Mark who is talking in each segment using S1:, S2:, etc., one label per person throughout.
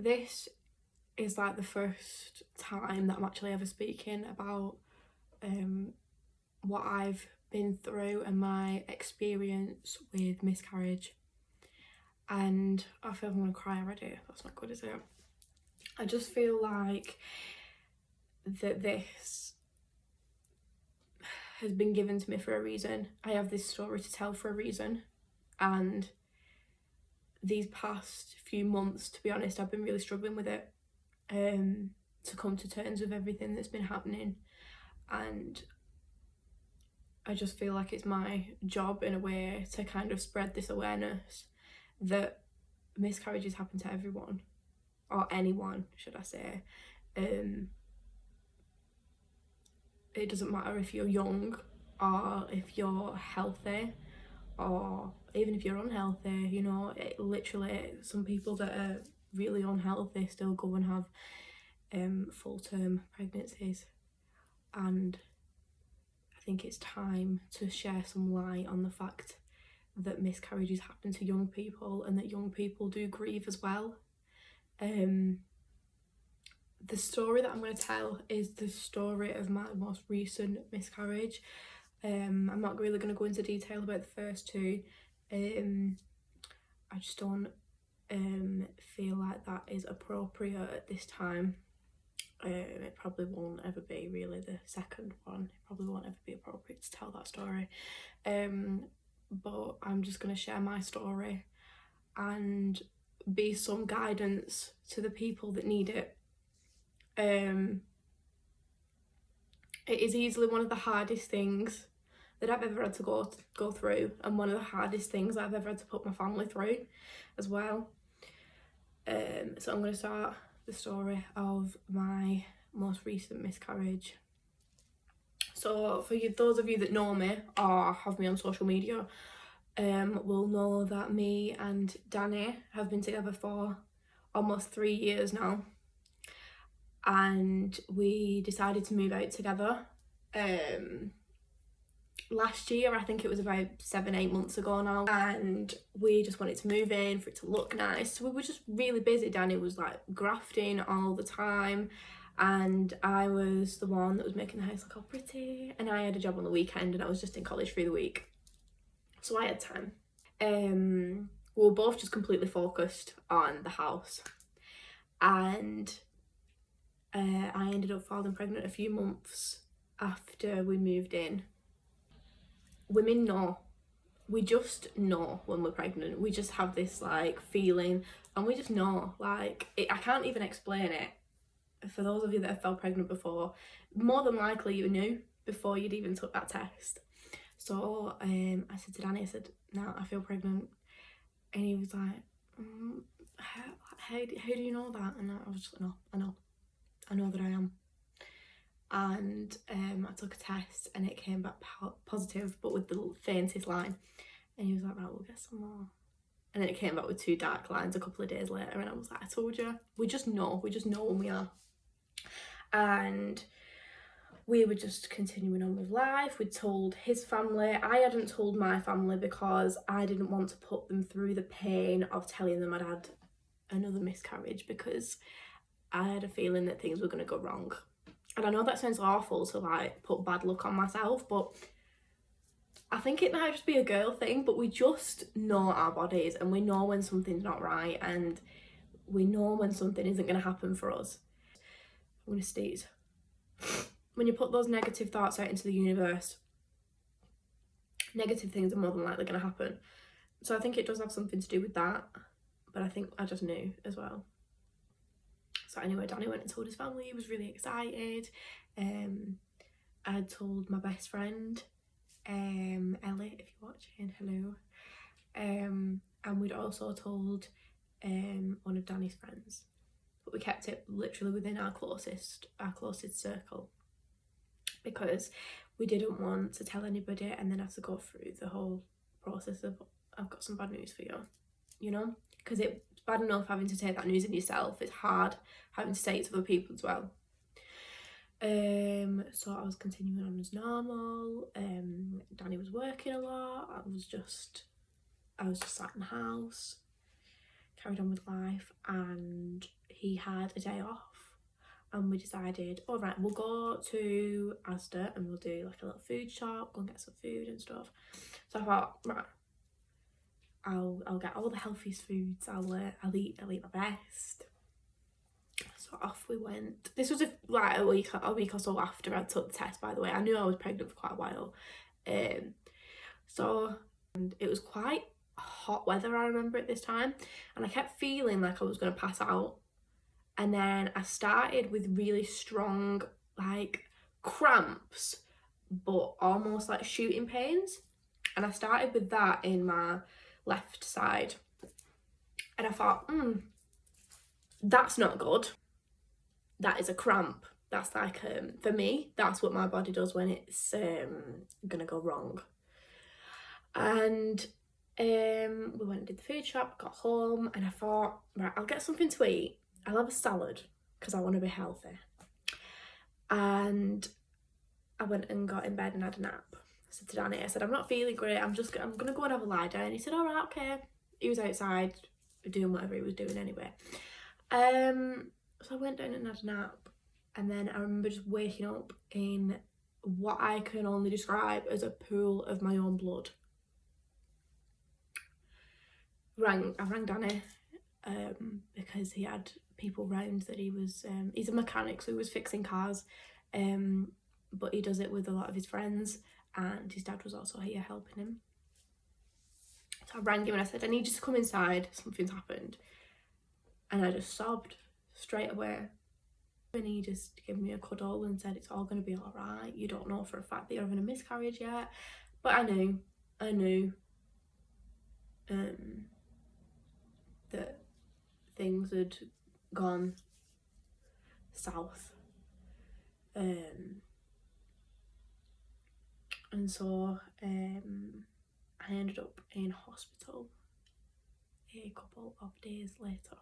S1: this is like the first time that I'm actually ever speaking about what I've been through and my experience with miscarriage. And I feel I'm gonna cry already. That's not good, is it? I just feel like that this has been given to me for a reason. I have this story to tell for a reason, and these past few months, to be honest, I've been really struggling with it, to come to terms with everything that's been happening. And I just feel like it's my job in a way to kind of spread this awareness that miscarriages happen to everyone, or anyone, should I say. It doesn't matter if you're young or if you're healthy or even if you're unhealthy, you know, it literally, some people that are really unhealthy still go and have full-term pregnancies. And I think it's time to share some light on the fact that miscarriages happen to young people and that young people do grieve as well. The story that I'm going to tell is the story of my most recent miscarriage. I'm not really going to go into detail about the first two. I just don't feel like that is appropriate at this time. It probably won't ever be, really, the second one. It probably won't ever be appropriate to tell that story. But I'm just going to share my story and be some guidance to the people that need it. It is easily one of the hardest things that I've ever had to go through, and one of the hardest things I've ever had to put my family through as well. So I'm going to start the story of my most recent miscarriage. So for you, those of you that know me or have me on social media, will know that me and Danny have been together for almost 3 years now, and we decided to move out together last year. I think it was about 7-8 months ago now, and we just wanted to move in for it to look nice. So we were just really busy. Danny was like grafting all the time, and I was the one that was making the house look all pretty, and I had a job on the weekend and I was just in college through the week, so I had time. We were both just completely focused on the house, and I ended up falling pregnant a few months after we moved in. Women know. We just know when we're pregnant. We just have this like feeling, and we just know. Like, I can't even explain it. For those of you that have felt pregnant before, more than likely you knew before you'd even took that test. So I said to Danny, I said, "No, I feel pregnant," and he was like, how do you know that? And I was just like, "No, I know that I am." And I took a test and it came back positive, but with the faintest line. And he was like, "Right, we'll get some more." And then it came back with 2 dark lines a couple of days later, and I was like, "I told you." We just know when we are. And we were just continuing on with life. We'd told his family. I hadn't told my family because I didn't want to put them through the pain of telling them I'd had another miscarriage, because I had a feeling that things were going to go wrong. And I know that sounds awful to like put bad luck on myself, but I think it might just be a girl thing, but we just know our bodies, and we know when something's not right, and we know when something isn't going to happen for us. I'm going to sneeze. When you put those negative thoughts out into the universe, negative things are more than likely going to happen. So I think it does have something to do with that, but I think I just knew as well. So anyway, Danny went and told his family. He was really excited. I had told my best friend, Ellie, if you're watching, hello. And we'd also told one of Danny's friends, but we kept it literally within our closest circle, because we didn't want to tell anybody and then have to go through the whole process of, "I've got some bad news for you," you know, because it's bad enough having to take that news in yourself. It's hard having to say it to other people as well. So I was continuing on as normal. Danny was working a lot. I was just sat in the house, carried on with life, and he had a day off. And we decided, all right, we'll go to Asda and we'll do like a little food shop, go and get some food and stuff. So I thought, right, I'll get all the healthiest foods. I'll eat my best. So off we went. This was a week or so after I took the test, by the way. I knew I was pregnant for quite a while. So it was quite hot weather, I remember, at this time, and I kept feeling like I was going to pass out. And then I started with really strong like cramps, but almost like shooting pains, and I started with that in my left side, and I thought, that's not good. That is a cramp. That's like, for me, that's what my body does when it's gonna go wrong. And we went and did the food shop, got home, and I thought, right, I'll get something to eat. I'll have a salad because I want to be healthy. And I went and got in bed and had a nap. I said to Danny, I said, I'm not feeling great, I'm gonna go and have a lie down. He said, all right, okay. He was outside doing whatever he was doing anyway. So I went down and had a nap, and then I remember just waking up in what I can only describe as a pool of my own blood. I rang Danny because he had people round that he's a mechanic, so he was fixing cars, but he does it with a lot of his friends, and his dad was also here helping him. So I rang him and I said, I need you to come inside, something's happened. And I just sobbed straight away, and he just gave me a cuddle and said, it's all going to be all right, you don't know for a fact that you're having a miscarriage yet. But I knew that things had gone south, and so I ended up in hospital a couple of days later.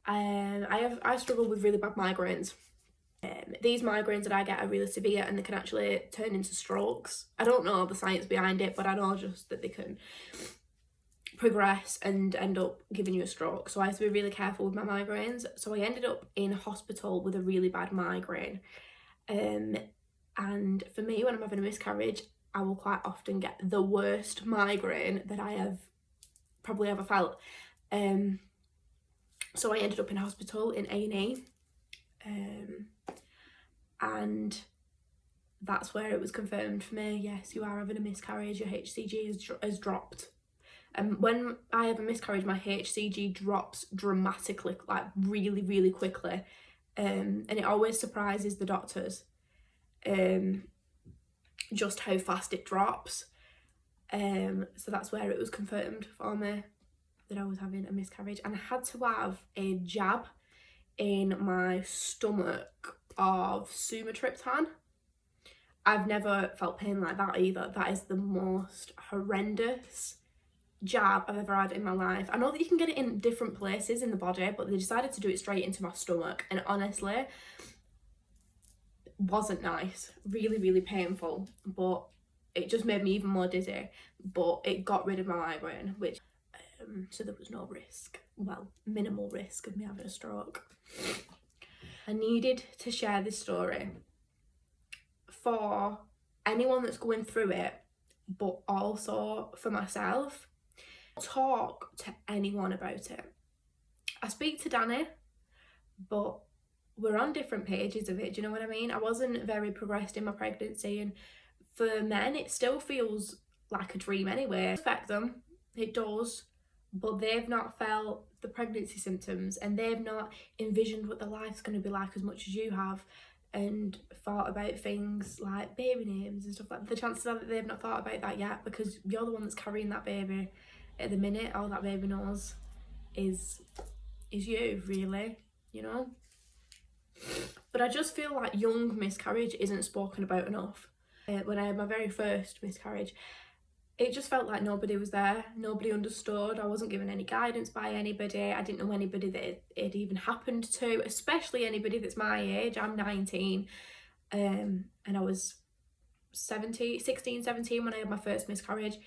S1: I struggle with really bad migraines. These migraines that I get are really severe, and they can actually turn into strokes. I don't know the science behind it, but I know just that they can progress and end up giving you a stroke. So I have to be really careful with my migraines. So I ended up in hospital with a really bad migraine. And for me, when I'm having a miscarriage, I will quite often get the worst migraine that I have probably ever felt. So I ended up in hospital in A&E, and that's where it was confirmed for me. Yes, you are having a miscarriage. Your HCG has dropped. When I have a miscarriage, my HCG drops dramatically, like really, really quickly. And it always surprises the doctors just how fast it drops. So that's where it was confirmed for me that I was having a miscarriage. And I had to have a jab in my stomach of sumatriptan. I've never felt pain like that either. That is the most horrendous jab I've ever had in my life. I know that you can get it in different places in the body, but they decided to do it straight into my stomach, and honestly wasn't nice. Really, really painful, but it just made me even more dizzy. But it got rid of my migraine, which so there was no risk, well, minimal risk of me having a stroke. I needed to share this story for anyone that's going through it, but also for myself. Talk to anyone about it. I speak to Danny, but we're on different pages of it, do you know what I mean? I wasn't very progressed in my pregnancy, and for men it still feels like a dream anyway. It affects them, it does, but they've not felt the pregnancy symptoms, and they've not envisioned what their life's going to be like as much as you have, and thought about things like baby names and stuff like that. The chances are that they've not thought about that yet, because you're the one that's carrying that baby at the minute. All that baby knows is you, really, you know. But I just feel like young miscarriage isn't spoken about enough. When I had my very first miscarriage, it just felt like nobody was there, nobody understood. I wasn't given any guidance by anybody. I didn't know anybody that it even happened to, especially anybody that's my age. I'm 19, and I was 16, 17 when I had my first miscarriage.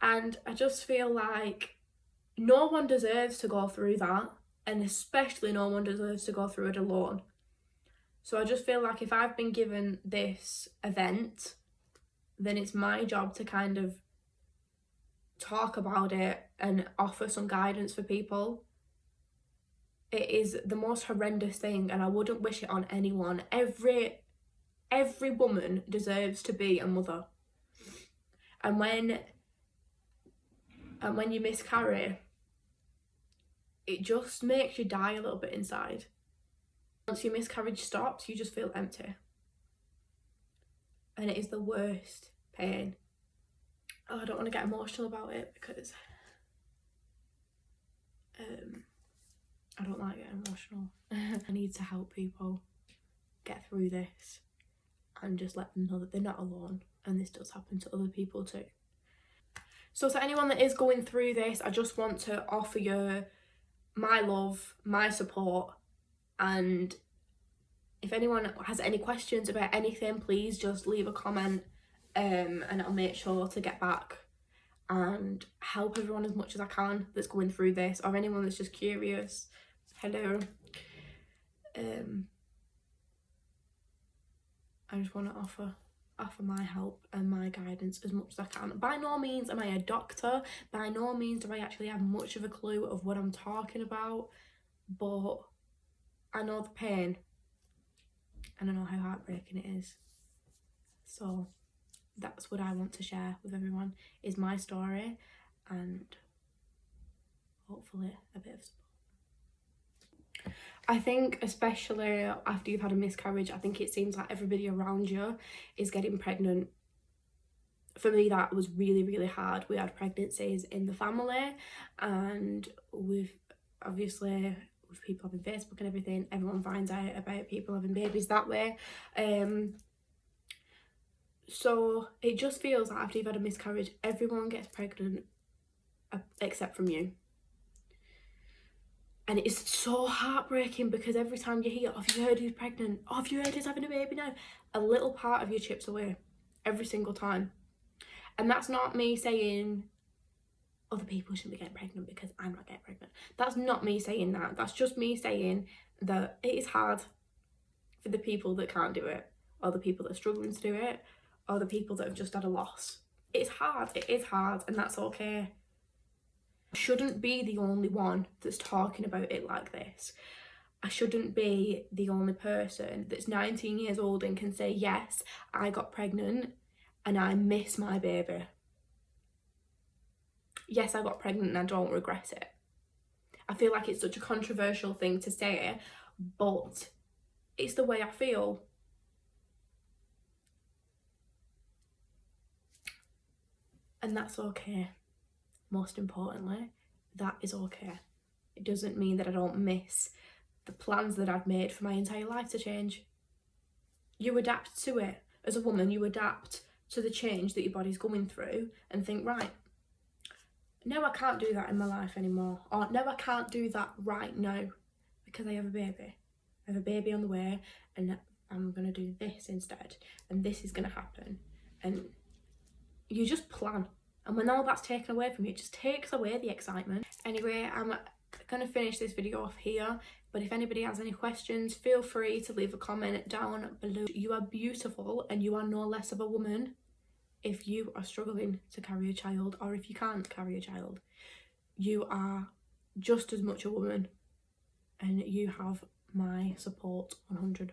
S1: And I just feel like No one deserves to go through that, and especially no one deserves to go through it alone. So I just feel like if I've been given this event, then it's my job to kind of talk about it and offer some guidance for people. It is the most horrendous thing, and I wouldn't wish it on anyone. Every woman deserves to be a mother. And when you miscarry, it just makes you die a little bit inside. Once your miscarriage stops, you just feel empty. And it is the worst pain. Oh, I don't want to get emotional about it because I don't like getting emotional. I need to help people get through this and just let them know that they're not alone, and this does happen to other people too. So to anyone that is going through this, I just want to offer you my love, my support, and if anyone has any questions about anything, please just leave a comment, and I'll make sure to get back and help everyone as much as I can that's going through this, or anyone that's just curious. Hello. I just want to offer my help and my guidance as much as I can. By no means am I a doctor, by no means do I actually have much of a clue of what I'm talking about, but I know the pain and I know how heartbreaking it is. So that's what I want to share with everyone, is my story and hopefully a bit of support. I think especially after you've had a miscarriage, I think it seems like everybody around you is getting pregnant. For me, that was really, really hard. We had pregnancies in the family, and with people having Facebook and everything, everyone finds out about people having babies that way. So it just feels like after you've had a miscarriage, everyone gets pregnant except from you. And it's so heartbreaking because every time you hear, oh, have you heard who's pregnant? Oh, have you heard who's having a baby now? A little part of you chips away every single time. And that's not me saying other people shouldn't be getting pregnant because I'm not getting pregnant. That's not me saying that. That's just me saying that it is hard for the people that can't do it, or the people that are struggling to do it, or the people that have just had a loss. It's hard. It is hard, and that's okay. I shouldn't be the only one that's talking about it like this. I shouldn't be the only person that's 19 years old and can say, yes, I got pregnant and I miss my baby. Yes, I got pregnant and I don't regret it. I feel like it's such a controversial thing to say, but it's the way I feel. And that's okay. Most importantly, that is okay. It doesn't mean that I don't miss the plans that I've made for my entire life to change. You adapt to it. As a woman, you adapt to the change that your body's going through and think, right, no, I can't do that in my life anymore. Or no, I can't do that right now because I have a baby. I have a baby on the way and I'm going to do this instead. And this is going to happen. And you just plan. And when all that's taken away from you, it just takes away the excitement. Anyway, I'm going to finish this video off here. But if anybody has any questions, feel free to leave a comment down below. You are beautiful and you are no less of a woman if you are struggling to carry a child, or if you can't carry a child. You are just as much a woman and you have my support 100%.